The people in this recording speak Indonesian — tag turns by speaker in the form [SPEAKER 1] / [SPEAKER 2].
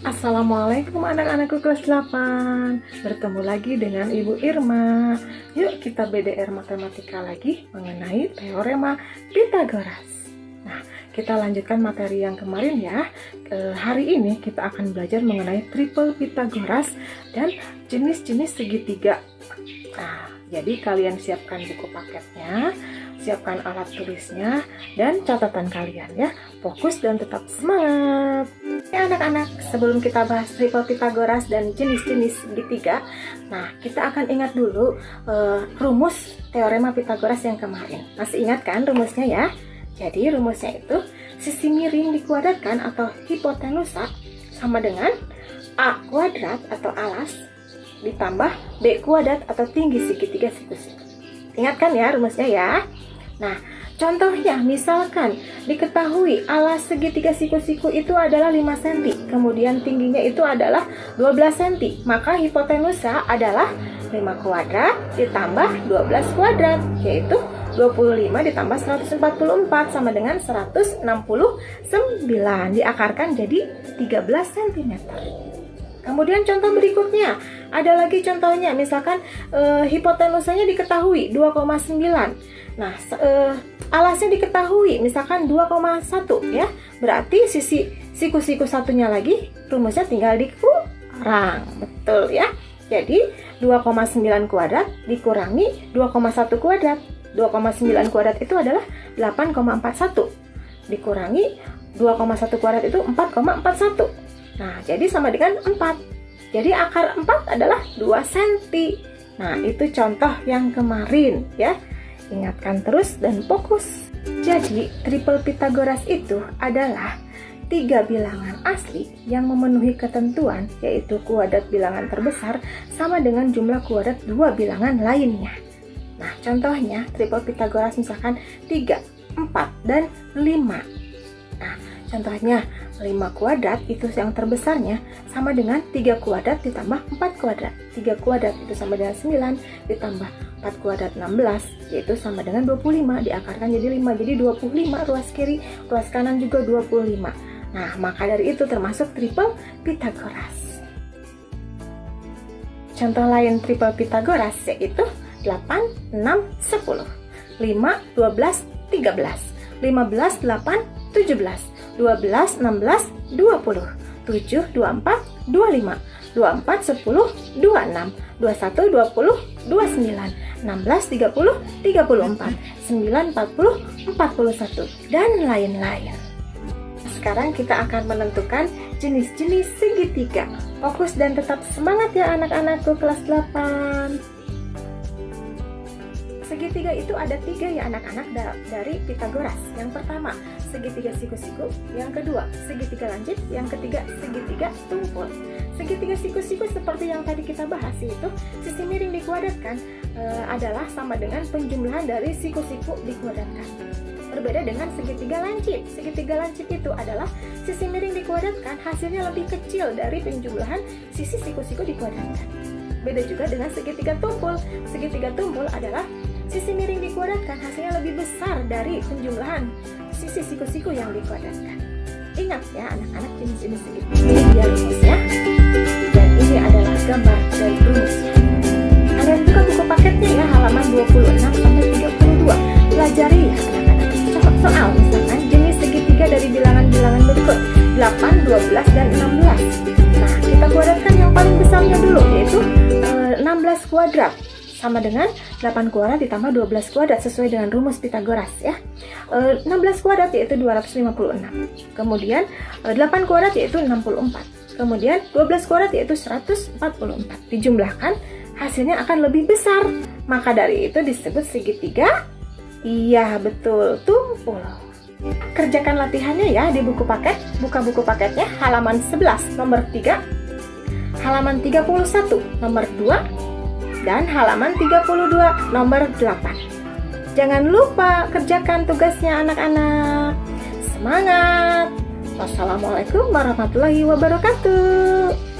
[SPEAKER 1] Assalamualaikum anak-anakku kelas 8. Bertemu lagi dengan Ibu Irma. Yuk kita BDR matematika lagi mengenai teorema Pythagoras. Nah, kita lanjutkan materi yang kemarin ya. Hari ini kita akan belajar mengenai triple Pythagoras dan jenis-jenis segitiga. Nah, jadi kalian siapkan buku paketnya, siapkan alat tulisnya, dan catatan kalian ya. Fokus dan tetap semangat. Ya anak-anak, sebelum kita bahas triple Pythagoras dan jenis-jenis segitiga, nah kita akan ingat dulu rumus teorema Pythagoras yang kemarin. Masih ingat kan rumusnya ya? Jadi rumusnya itu sisi miring dikuadratkan atau hipotenusa sama dengan A kuadrat atau alas ditambah B kuadrat atau tinggi segitiga siku-siku. Ingat kan ya rumusnya ya? Nah, contohnya misalkan diketahui alas segitiga siku-siku itu adalah 5 cm, kemudian tingginya itu adalah 12 cm, maka hipotenusa adalah 5 kuadrat ditambah 12 kuadrat, yaitu 25 ditambah 144 sama dengan 169, diakarkan jadi 13 cm. Kemudian contoh berikutnya, ada lagi contohnya, misalkan hipotenusanya diketahui 2,9. Nah, alasnya diketahui misalkan 2,1 ya. Berarti sisi siku-siku satunya lagi rumusnya tinggal dikurang. Betul ya. Jadi 2,9 kuadrat dikurangi 2,1 kuadrat. 2,9 kuadrat itu adalah 8,41. Dikurangi 2,1 kuadrat itu 4,41. Nah, jadi sama dengan 4. Jadi akar 4 adalah 2 cm. Nah, itu contoh yang kemarin ya. Ingatkan terus dan fokus. Jadi, triple Pythagoras itu adalah 3 bilangan asli yang memenuhi ketentuan, yaitu kuadrat bilangan terbesar sama dengan jumlah kuadrat 2 bilangan lainnya. Nah, contohnya triple Pythagoras misalkan 3, 4, dan 5. Nah, contohnya 5 kuadrat itu yang terbesarnya sama dengan 3 kuadrat ditambah 4 kuadrat. 3 kuadrat itu sama dengan 9 ditambah 4 kuadrat 16, yaitu sama dengan 25, diakarkan jadi 5, jadi 25 ruas kiri, ruas kanan juga 25. Nah, maka dari itu termasuk triple Pythagoras. Contoh lain triple Pythagoras yaitu 8, 6, 10, 5, 12, 13, 15, 8, 17, 12, 16, 20, 7, 24, 25, 24, 10, 26, 21, 20, 29, 16, 30, 34, 9, 40, 41, dan lain-lain. Sekarang kita akan menentukan jenis-jenis segitiga. Fokus dan tetap semangat ya anak-anakku kelas 8. Segitiga itu ada 3 ya anak-anak dari Pythagoras. Yang pertama, segitiga siku-siku. Yang kedua, segitiga lancip. Yang ketiga, segitiga tumpul. Segitiga siku-siku seperti yang tadi kita bahas, itu sisi miring dikuadratkan adalah sama dengan penjumlahan dari siku-siku dikuadratkan. Berbeda dengan segitiga lancip. Segitiga lancip itu adalah sisi miring dikuadratkan, hasilnya lebih kecil dari penjumlahan sisi siku-siku dikuadratkan. Beda juga dengan segitiga tumpul. Segitiga tumpul adalah sisi miring dikuadratkan, hasilnya lebih besar dari penjumlahan sisi siku-siku yang dikuadratkan. Ingat ya anak-anak jenis-jenis segitiga. Ini dia rumusnya. Dan ini adalah gambar dari rumusnya. Kalian buka buku paketnya ya, halaman 26 sampai 32. Pelajari ya anak-anak. Contoh soal misalkan jenis segitiga dari bilangan-bilangan berikut 8, 12, dan 16. Nah, kita kuadratkan yang paling besarnya dulu, yaitu 16 kuadrat. Sama dengan 8 kuadrat ditambah 12 kuadrat sesuai dengan rumus Pythagoras ya. 16 kuadrat yaitu 256. Kemudian 8 kuadrat yaitu 64. Kemudian 12 kuadrat yaitu 144. Dijumlahkan hasilnya akan lebih besar. Maka dari itu disebut segitiga. Iya betul, tumpul. Kerjakan latihannya ya di buku paket. Buka buku paketnya halaman 11 nomor 3, halaman 31 nomor 2, dan halaman 32 nomor 8. Jangan lupa kerjakan tugasnya anak-anak. Semangat. Wassalamualaikum warahmatullahi wabarakatuh.